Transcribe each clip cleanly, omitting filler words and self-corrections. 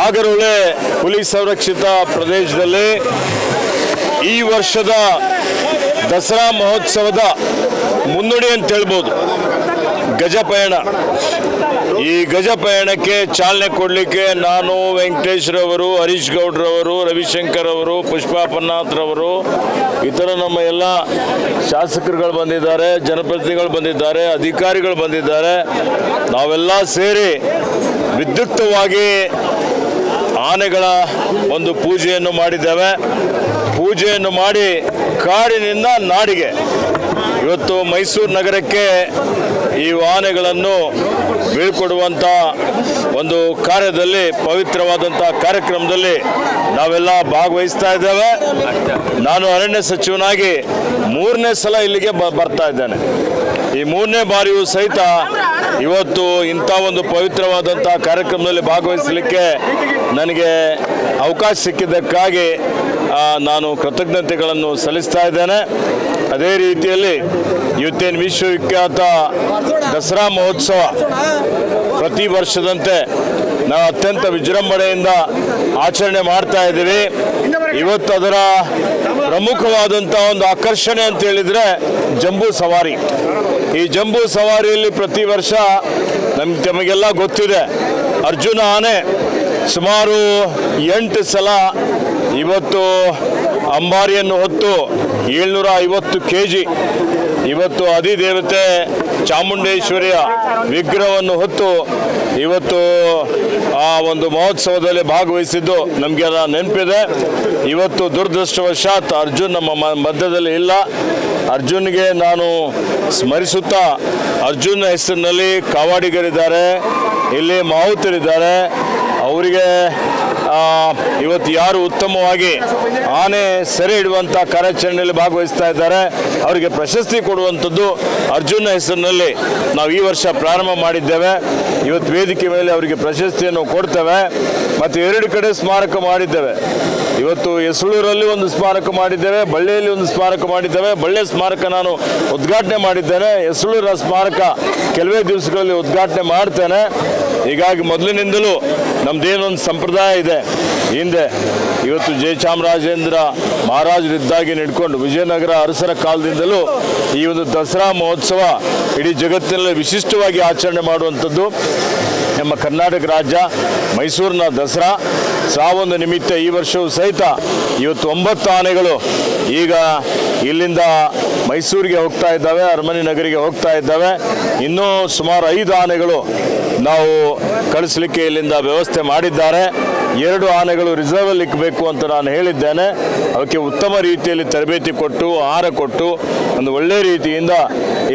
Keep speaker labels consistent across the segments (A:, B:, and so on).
A: ನಾಗರಹೊಳೆ ಹುಲಿ ಸಂರಕ್ಷಿತ ಪ್ರದೇಶದಲ್ಲಿ ಈ ವರ್ಷದ ದಸರಾ ಮಹೋತ್ಸವದ ಮುನ್ನುಡಿ ಅಂತ ಹೇಳ್ಬೋದು ಗಜಪಯಣ. ಈ ಗಜಪಯಣಕ್ಕೆ ಚಾಲನೆ ಕೊಡಲಿಕ್ಕೆ ನಾನು, ವೆಂಕಟೇಶ್ರವರು, ಹರೀಶ್ ಗೌಡ್ರವರು, ರವಿಶಂಕರ್ ಅವರು, ಪುಷ್ಪಾ ಪನ್ನಾಥ್ರವರು, ಇತರ ನಮ್ಮ ಎಲ್ಲ ಶಾಸಕರುಗಳು ಬಂದಿದ್ದಾರೆ, ಜನಪ್ರತಿನಿಧಿಗಳು ಬಂದಿದ್ದಾರೆ, ಅಧಿಕಾರಿಗಳು ಬಂದಿದ್ದಾರೆ. ನಾವೆಲ್ಲ ಸೇರಿ ವಿದ್ಯುಕ್ತವಾಗಿ ಆನೆಗಳ ಒಂದು ಪೂಜೆಯನ್ನು ಮಾಡಿದ್ದೇವೆ. ಪೂಜೆಯನ್ನು ಮಾಡಿ ಕಾಡಿನಿಂದ ನಾಡಿಗೆ ಇವತ್ತು ಮೈಸೂರು ನಗರಕ್ಕೆ ಈ ಆನೆಗಳನ್ನು ಬೀಳ್ಕೊಡುವಂಥ ಒಂದು ಕಾರ್ಯದಲ್ಲಿ, ಪವಿತ್ರವಾದಂಥ ಕಾರ್ಯಕ್ರಮದಲ್ಲಿ ನಾವೆಲ್ಲ ಭಾಗವಹಿಸ್ತಾ ಇದ್ದೇವೆ. ನಾನು ಅರಣ್ಯ ಸಚಿವನಾಗಿ 3ನೇ ಸಲ ಇಲ್ಲಿಗೆ ಬರ್ತಾ ಇದ್ದೇನೆ. ಈ 3ನೇ ಬಾರಿಯೂ ಸಹಿತ ಇವತ್ತು ಇಂಥ ಒಂದು ಪವಿತ್ರವಾದಂಥ ಕಾರ್ಯಕ್ರಮದಲ್ಲಿ ಭಾಗವಹಿಸಲಿಕ್ಕೆ ನನಗೆ ಅವಕಾಶ ಸಿಕ್ಕಿದ್ದಕ್ಕಾಗಿ ನಾನು ಕೃತಜ್ಞತೆಗಳನ್ನು ಸಲ್ಲಿಸ್ತಾ ಇದ್ದೇನೆ. ಅದೇ ರೀತಿಯಲ್ಲಿ ಇವತ್ತೇನು ವಿಶ್ವವಿಖ್ಯಾತ ದಸರಾ ಮಹೋತ್ಸವ ಪ್ರತಿ ವರ್ಷದಂತೆ ನಾವು ಅತ್ಯಂತ ವಿಜೃಂಭಣೆಯಿಂದ ಆಚರಣೆ ಮಾಡ್ತಾ ಇದ್ದೀವಿ. ಇವತ್ತು ಅದರ ಪ್ರಮುಖವಾದಂಥ ಒಂದು ಆಕರ್ಷಣೆ ಅಂತ ಹೇಳಿದರೆ ಜಂಬೂ ಸವಾರಿ. ಈ ಜಂಬೂ ಸವಾರಿಯಲ್ಲಿ ಪ್ರತಿ ವರ್ಷ ತಮಗೆಲ್ಲ ಗೊತ್ತಿದೆ, ಅರ್ಜುನ ಆನೆ ಸುಮಾರು 8 ಸಲ ಇವತ್ತು ಅಂಬಾರಿಯನ್ನು ಹೊತ್ತು 750 kg ಇವತ್ತು ಅಧಿದೇವತೆ ಚಾಮುಂಡೇಶ್ವರಿಯ ವಿಗ್ರಹವನ್ನು ಹೊತ್ತು ಇವತ್ತು ಆ ಒಂದು ಮಹೋತ್ಸವದಲ್ಲಿ ಭಾಗವಹಿಸಿದ್ದು ನಮಗೆಲ್ಲ ನೆನಪಿದೆ. ಇವತ್ತು ದುರದೃಷ್ಟವಶಾತ್ ಅರ್ಜುನ್ ನಮ್ಮ ಮಧ್ಯದಲ್ಲಿ ಇಲ್ಲ. ಅರ್ಜುನ್ಗೆ ನಾನು ಸ್ಮರಿಸುತ್ತಾ, ಅರ್ಜುನ್ ಹೆಸರಿನಲ್ಲಿ ಕಾವಾಡಿಗರಿದ್ದಾರೆ, ಇಲ್ಲಿ ಮಾವುತರಿದ್ದಾರೆ. ಅವರಿಗೆ ಇವತ್ತು ಯಾರು ಉತ್ತಮವಾಗಿ ಆನೆ ಸೆರೆ ಹಿಡುವಂಥ ಕಾರ್ಯಾಚರಣೆಯಲ್ಲಿ ಭಾಗವಹಿಸ್ತಾ ಇದ್ದಾರೆ ಅವರಿಗೆ ಪ್ರಶಸ್ತಿ ಕೊಡುವಂಥದ್ದು ಅರ್ಜುನ ಹೆಸರಿನಲ್ಲಿ ನಾವು ಈ ವರ್ಷ ಪ್ರಾರಂಭ ಮಾಡಿದ್ದೇವೆ. ಇವತ್ತು ವೇದಿಕೆ ಮೇಲೆ ಅವರಿಗೆ ಪ್ರಶಸ್ತಿಯನ್ನು ಕೊಡ್ತೇವೆ. ಮತ್ತು 2 ಕಡೆ ಸ್ಮಾರಕ ಮಾಡಿದ್ದೇವೆ. ಇವತ್ತು ಯಸಳೂರಲ್ಲಿ ಒಂದು ಸ್ಮಾರಕ ಮಾಡಿದ್ದೇವೆ, ಬಳ್ಳಿಯಲ್ಲಿ ಒಂದು ಸ್ಮಾರಕ ಮಾಡಿದ್ದೇವೆ. ಬಳ್ಳಿ ಸ್ಮಾರಕ ನಾನು ಉದ್ಘಾಟನೆ ಮಾಡಿದ್ದೇನೆ, ಯಸಳೂರ ಸ್ಮಾರಕ ಕೆಲವೇ ದಿವಸಗಳಲ್ಲಿ ಉದ್ಘಾಟನೆ ಮಾಡ್ತೇನೆ. ಹೀಗಾಗಿ ಮೊದಲಿನಿಂದಲೂ ನಮ್ಮದೇನೊಂದು ಸಂಪ್ರದಾಯ ಇದೆ. ಹಿಂದೆ ಇವತ್ತು ಜಯಚಾಮರಾಜೇಂದ್ರ ಮಹಾರಾಜರಿದ್ದಾಗಿ ನಡ್ಕೊಂಡು ವಿಜಯನಗರ ಅರಸರ ಕಾಲದಿಂದಲೂ ಈ ಒಂದು ದಸರಾ ಮಹೋತ್ಸವ ಇಡೀ ಜಗತ್ತಿನಲ್ಲಿ ವಿಶಿಷ್ಟವಾಗಿ ಆಚರಣೆ ಮಾಡುವಂಥದ್ದು ನಮ್ಮ ಕರ್ನಾಟಕ ರಾಜ್ಯ ಮೈಸೂರಿನ ದಸರಾ. ಸಾವೊಂದು ನಿಮಿತ್ತ ಈ ವರ್ಷವೂ ಸಹಿತ ಇವತ್ತು 9 ಆನೆಗಳು ಈಗ ಇಲ್ಲಿಂದ ಮೈಸೂರಿಗೆ ಹೋಗ್ತಾ ಇದ್ದಾವೆ, ಅರಮನೆ ನಗರಿಗೆ ಹೋಗ್ತಾ ಇದ್ದಾವೆ. ಇನ್ನೂ ಸುಮಾರು 5 ಆನೆಗಳು ನಾವು ಕಳಿಸ್ಲಿಕ್ಕೆ ಇಲ್ಲಿಂದ ವ್ಯವಸ್ಥೆ ಮಾಡಿದ್ದಾರೆ. 2 ಆನೆಗಳು ರಿಸರ್ವಲ್ಲಿ ಇಕ್ಕಬೇಕು ಅಂತ ನಾನು ಹೇಳಿದ್ದೇನೆ. ಅವಕ್ಕೆ ಉತ್ತಮ ರೀತಿಯಲ್ಲಿ ತರಬೇತಿ ಕೊಟ್ಟು, ಆಹಾರ ಕೊಟ್ಟು, ಒಂದು ಒಳ್ಳೆಯ ರೀತಿಯಿಂದ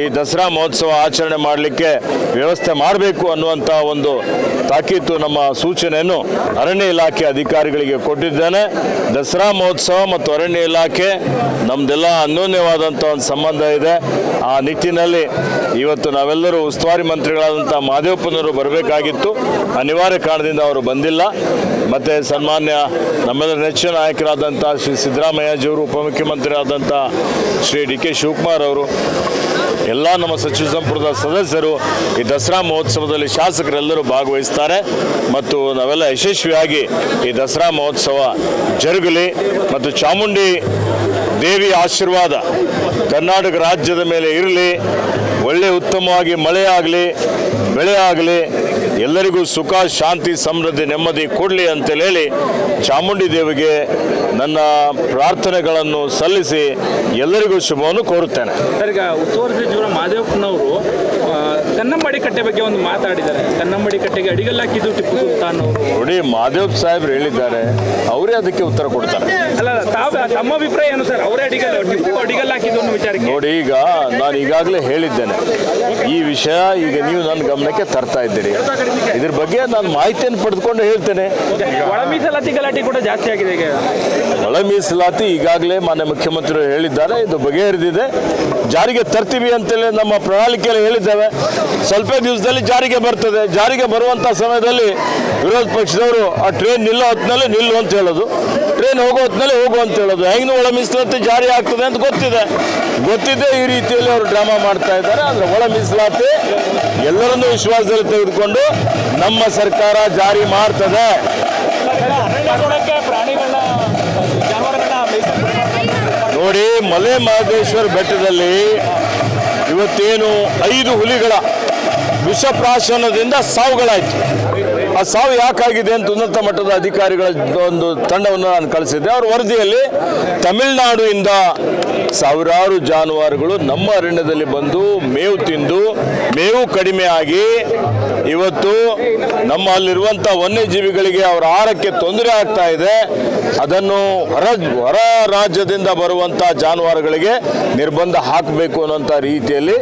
A: ಈ ದಸರಾ ಮಹೋತ್ಸವ ಆಚರಣೆ ಮಾಡಲಿಕ್ಕೆ ವ್ಯವಸ್ಥೆ ಮಾಡಬೇಕು ಅನ್ನುವಂಥ ಒಂದು ತಾಕೀತು, ನಮ್ಮ ಸೂಚನೆಯನ್ನು ಅರಣ್ಯ ಇಲಾಖೆ ಅಧಿಕಾರಿಗಳಿಗೆ ಕೊಟ್ಟಿದ್ದೇನೆ. ದಸರಾ ಮಹೋತ್ಸವ ಮತ್ತು ಅರಣ್ಯ ಇಲಾಖೆ ನಮ್ಮದೆಲ್ಲ ಅನ್ಯೋನ್ಯವಾದಂಥ ಒಂದು ಸಂಬಂಧ ಇದೆ. ಆ ನಿಟ್ಟಿನಲ್ಲಿ ಇವತ್ತು ನಾವೆಲ್ಲರೂ ಉಸ್ತುವಾರಿ ಮಂತ್ರಿಗಳಾದಂಥ ಮಹದೇವಪ್ಪನವರು ಬರಬೇಕಾಗಿತ್ತು, ಅನಿವಾರ್ಯ ಕಾರಣದಿಂದ ಅವರು ಬಂದಿಲ್ಲ. ಮತ್ತು ಸನ್ಮಾನ್ಯ ನಮ್ಮೆಲ್ಲರ ನೆಚ್ಚಿನ ನಾಯಕರಾದಂಥ ಶ್ರೀ ಸಿದ್ದರಾಮಯ್ಯಜಿಯವರು, ಉಪಮುಖ್ಯಮಂತ್ರಿ ಆದಂಥ ಶ್ರೀ ಡಿ ಕೆ ಶಿವಕುಮಾರ್ ಅವರು, ಎಲ್ಲ ನಮ್ಮ ಸಚಿವ ಸಂಪುಟದ ಸದಸ್ಯರು ಈ ದಸರಾ ಮಹೋತ್ಸವದಲ್ಲಿ ಶಾಸಕರೆಲ್ಲರೂ ಭಾಗವಹಿಸ್ತಾರೆ. ಮತ್ತು ನಾವೆಲ್ಲ ಯಶಸ್ವಿಯಾಗಿ ಈ ದಸರಾ ಮಹೋತ್ಸವ ಜರುಗಲಿ ಮತ್ತು ಚಾಮುಂಡಿ ದೇವಿ ಆಶೀರ್ವಾದ ಕರ್ನಾಟಕ ರಾಜ್ಯದ ಮೇಲೆ ಇರಲಿ. ಒಳ್ಳೆ ಉತ್ತಮವಾಗಿ ಮಳೆ ಆಗಲಿ, ಬೆಳೆ ಆಗಲಿ, ಎಲ್ಲರಿಗೂ ಸುಖ, ಶಾಂತಿ, ಸಮೃದ್ಧಿ, ನೆಮ್ಮದಿ ಕೊಡಲಿ ಅಂತೇಳಿ ಹೇಳಿ ಚಾಮುಂಡಿ ದೇವಿಗೆ ನನ್ನ ಪ್ರಾರ್ಥನೆಗಳನ್ನು ಸಲ್ಲಿಸಿ ಎಲ್ಲರಿಗೂ ಶುಭವನ್ನು ಕೋರುತ್ತೇನೆ.
B: ಈಗ ಉಸ್ತುವಾರಿ ಸಚಿವರ ಮಹದೇವಪ್ಪನವರು ಕನ್ನಂಬಾಡಿ ಕಟ್ಟೆ ಬಗ್ಗೆ ಒಂದು ಮಾತಾಡಿದ್ದಾರೆ. ಕನ್ನಂಬಾಡಿ ಕಟ್ಟೆಗೆ ಅಡಿಗಲ್ಲು ಹಾಕಿದ್ದು ಟಿಪ್ಪು ಸುಲ್ತಾನ್ ಅವರು.
A: ನೋಡಿ, ಮಹದೇವ್ ಸಾಹೇಬ್ರು ಹೇಳಿದ್ದಾರೆ, ಅವರೇ ಅದಕ್ಕೆ ಉತ್ತರ ಕೊಡ್ತಾರೆ.
B: ಅಲ್ಲ, ತಮ್ಮ ಅಭಿಪ್ರಾಯ ಏನು ಸರ್? ಅವರೇ ಟಿಪ್ಪು ಅಡಿಗಲ್ಲು ಹಾಕಿದ್ದು ಅನ್ನೋ ವಿಚಾರಕ್ಕೆ.
A: ನೋಡಿ, ಈಗ ನಾನು ಈಗಾಗಲೇ ಹೇಳಿದ್ದೇನೆ, ಈ ವಿಷಯ ಈಗ ನೀವು ನನ್ನ ಗಮನಕ್ಕೆ ತರ್ತಾ ಇದ್ದೀರಿ. ಇದ್ರ ಬಗ್ಗೆ ನಾನು ಮಾಹಿತಿಯನ್ನು ಪಡೆದುಕೊಂಡು ಹೇಳ್ತೇನೆ.
B: ಒಳ ಮೀಸಲಾತಿ ಗಲಾಟೆ ಕೂಡ ಜಾಸ್ತಿ ಆಗಿದೆ. ಈಗ
A: ಒಳ ಮೀಸಲಾತಿ ಈಗಾಗಲೇ ಮಾನ್ಯ ಮುಖ್ಯಮಂತ್ರಿಗಳು ಹೇಳಿದ್ದಾರೆ, ಇದು ಬಗೆಹರಿದಿದೆ, ಜಾರಿಗೆ ತರ್ತೀವಿ ಅಂತೇಳಿ ನಮ್ಮ ಪ್ರಣಾಳಿಕೆಯಲ್ಲಿ ಹೇಳಿದ್ದೇವೆ. ಸ್ವಲ್ಪ ದಿವಸದಲ್ಲಿ ಜಾರಿಗೆ ಬರ್ತದೆ. ಜಾರಿಗೆ ಬರುವಂಥ ಸಮಯದಲ್ಲಿ ವಿರೋಧ ಪಕ್ಷದವರು ಆ ಟ್ರೈನ್ ನಿಲ್ಲೋ ಹೊತ್ತಿನಲ್ಲಿ ನಿಲ್ಲು ಅಂತ ಹೇಳೋದು, ಟ್ರೈನ್ ಹೋಗೋ ಹೊತ್ತಿನಲ್ಲಿ ಹೋಗು ಅಂತ ಹೇಳೋದು. ಹೆಂಗೆ ಒಳ ಮೀಸಲಾತಿ ಜಾರಿ ಆಗ್ತದೆ ಅಂತ ಗೊತ್ತಿದೆ ಈ ರೀತಿಯಲ್ಲಿ ಅವರು ಡ್ರಾಮಾ ಮಾಡ್ತಾ ಇದ್ದಾರೆ. ಆದರೆ ಒಳ ಮೀಸಲಾತಿ ಎಲ್ಲರನ್ನೂ ವಿಶ್ವಾಸದಲ್ಲಿ ತೆಗೆದುಕೊಂಡು ನಮ್ಮ ಸರ್ಕಾರ ಜಾರಿ ಮಾಡ್ತದೆ.
B: ನೋಡೋಕ್ಕೆ ಪ್ರಾಣಿಗಳನ್ನ ಜಾನುವಾರುಗಳನ್ನ
A: ನೋಡಿ, ಮಲೆ ಮಹದೇಶ್ವರ ಬೆಟ್ಟದಲ್ಲಿ ಇವತ್ತೇನು 5 ಹುಲಿಗಳ ವಿಷಪ್ರಾಶನದಿಂದ ಸಾವುಗಳಾಯಿತು. ಆ ಸಾವು ಯಾಕಾಗಿದೆ ಅಂತ ಉನ್ನತ ಮಟ್ಟದ ಅಧಿಕಾರಿಗಳ ಒಂದು ತಂಡವನ್ನು ನಾನು ಕಳಿಸಿದ್ದೆ. ಅವ್ರ ವರದಿಯಲ್ಲಿ ತಮಿಳುನಾಡಿನಿಂದ ಸಾವಿರಾರು ಜಾನುವಾರುಗಳು ನಮ್ಮ ಅರಣ್ಯದಲ್ಲಿ ಬಂದು ಮೇವು ತಿಂದು ಮೇವು ಕಡಿಮೆ ಆಗಿ ಇವತ್ತು ನಮ್ಮ ಅಲ್ಲಿರುವಂಥ ವನ್ಯಜೀವಿಗಳಿಗೆ ಅವರ ಆಹಾರಕ್ಕೆ ತೊಂದರೆ ಆಗ್ತಾ ಇದೆ. ಅದನ್ನು ಹೊರ ರಾಜ್ಯದಿಂದ ಬರುವಂಥ ಜಾನುವಾರುಗಳಿಗೆ ನಿರ್ಬಂಧ ಹಾಕಬೇಕು ಅನ್ನೋಂಥ ರೀತಿಯಲ್ಲಿ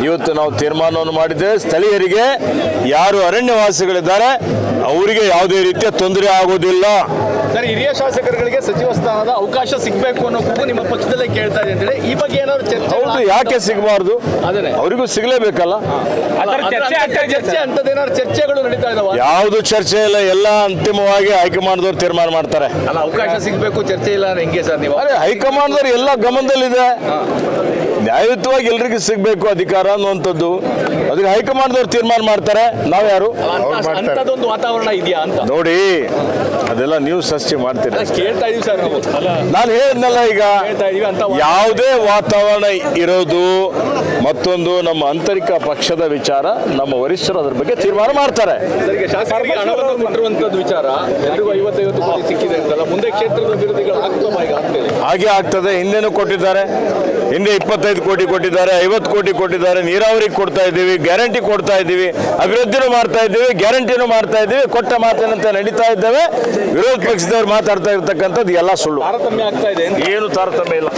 A: ಇವತ್ತು ನಾವು ತೀರ್ಮಾನವನ್ನು ಮಾಡಿದ್ದೇವೆ. ಸ್ಥಳೀಯರಿಗೆ ಯಾರು ಅರಣ್ಯವಾಸಿಗಳಿದ್ದಾರೆ ಅವರಿಗೆ ಯಾವುದೇ ರೀತಿಯ ತೊಂದರೆ ಆಗೋದಿಲ್ಲ.
C: ಸರ್, ಹಿರಿಯ ಶಾಸಕರುಗಳಿಗೆ ಸಚಿವ ಸ್ಥಾನದ ಅವಕಾಶ ಸಿಗಬೇಕು ಅನ್ನೋ ಕೂಗು ನಿಮ್ಮ ಪಕ್ಷದಲ್ಲೇ ಕೇಳ್ತಾ ಇದೆ ಅಂತೇಳಿ ಈ ಬಗ್ಗೆ ಏನಾದ್ರು ಚರ್ಚೆ?
A: ಹೌದು, ಯಾಕೆ ಸಿಗಬಾರ್ದು?
C: ಅದನ್ನೇ
A: ಅವರಿಗೂ ಸಿಗಲೇಬೇಕಲ್ಲ.
C: ಅಂತದೇನಾದ್ರು ಚರ್ಚೆಗಳು ನಡೀತಾ ಇದಾವ?
A: ಯಾವುದು ಚರ್ಚೆ ಇಲ್ಲ, ಎಲ್ಲ ಅಂತಿಮವಾಗಿ ಹೈಕಮಾಂಡ್ದವ್ರು ತೀರ್ಮಾನ ಮಾಡ್ತಾರೆ.
C: ಅಲ್ಲ, ಅವಕಾಶ ಸಿಗಬೇಕು, ಚರ್ಚೆ ಇಲ್ಲ ಅಂದ್ರೆ ಹೆಂಗೆ ಸರ್ ನೀವು?
A: ಅರೆ, ಹೈಕಮಾಂಡ್ದವ್ರು ಎಲ್ಲ ಗಮನದಲ್ಲಿದೆ. ನ್ಯಾಯಯುತವಾಗಿ ಎಲ್ರಿಗೂ ಸಿಗಬೇಕು ಅಧಿಕಾರ ಅನ್ನುವಂಥದ್ದು. ಅದಕ್ಕೆ ಹೈಕಮಾಂಡ್ದವ್ರು ತೀರ್ಮಾನ ಮಾಡ್ತಾರೆ. ನಾವ್ಯಾರು?
C: ಅಂತದೊಂದು ವಾತಾವರಣ ಇದೆಯಾ ಅಂತ
A: ನೋಡಿ, ಅದೆಲ್ಲ ನೀವು ಸೃಷ್ಟಿ ಮಾಡ್ತೀರಿ.
C: ಕೇಳ್ತಾ ಇದೀವಿ ಸರ್ ನಾವು.
A: ನಾನು ಹೇಳಿದ್ನಲ್ಲ, ಈಗ
C: ಕೇಳ್ತಾ ಇದೀವಿ ಅಂತ
A: ಯಾವುದೇ ವಾತಾವರಣ ಇರೋದು ಮತ್ತೊಂದು ನಮ್ಮ ಆಂತರಿಕ ಪಕ್ಷದ ವಿಚಾರ. ನಮ್ಮ ವರಿಷ್ಠರು ಅದ್ರ ಬಗ್ಗೆ ತೀರ್ಮಾನ ಮಾಡ್ತಾರೆ.
C: ಶಾಸಕರಿಗೆ ಹಣವನ್ನು ಕೊಟ್ಟಿರುವಂತದ್ದು ವಿಚಾರ ಎಲ್ರಿಗೂ 50-50 ಕೋಟಿ ಸಿಕ್ಕಿದೆ ಅಂತಲ್ಲ, ಮುಂದೆ ಕ್ಷೇತ್ರದ ಅಭಿವೃದ್ಧಿಗಳು ಆಗ್ತವೆ ಈಗ ಆಗ್ತದೆ.
A: ಹಾಗೆ ಆಗ್ತದೆ. ಹಿಂದೆನೂ ಕೊಟ್ಟಿದ್ದಾರೆ. ಹಿಂದೆ 25 ಕೋಟಿ ಕೊಟ್ಟಿದ್ದಾರೆ, 50 ಕೋಟಿ ಕೊಟ್ಟಿದ್ದಾರೆ. ನೀರಾವರಿಗೆ ಕೊಡ್ತಾ ಇದ್ದೀವಿ, ಗ್ಯಾರಂಟಿ ಕೊಡ್ತಾ ಇದ್ದೀವಿ, ಅಭಿವೃದ್ಧಿನೂ ಮಾಡ್ತಾ ಇದ್ದೀವಿ, ಗ್ಯಾರಂಟಿನೂ ಮಾಡ್ತಾ ಇದ್ದೀವಿ. ಕೊಟ್ಟ ಮಾತಿನಂತೆ ನಡೀತಾ ಇದ್ದೇವೆ. ವಿರೋಧ ಪಕ್ಷದವ್ರು ಮಾತಾಡ್ತಾ ಇರ್ತಕ್ಕಂಥದ್ದು ಎಲ್ಲ ಸುಳ್ಳು.
C: ತಾರತಮ್ಯ ಆಗ್ತಾ ಇದೆ.
A: ಏನು ತಾರತಮ್ಯ ಇಲ್ಲ.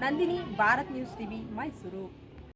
D: Nandini, Bharat news TV, Mysuru.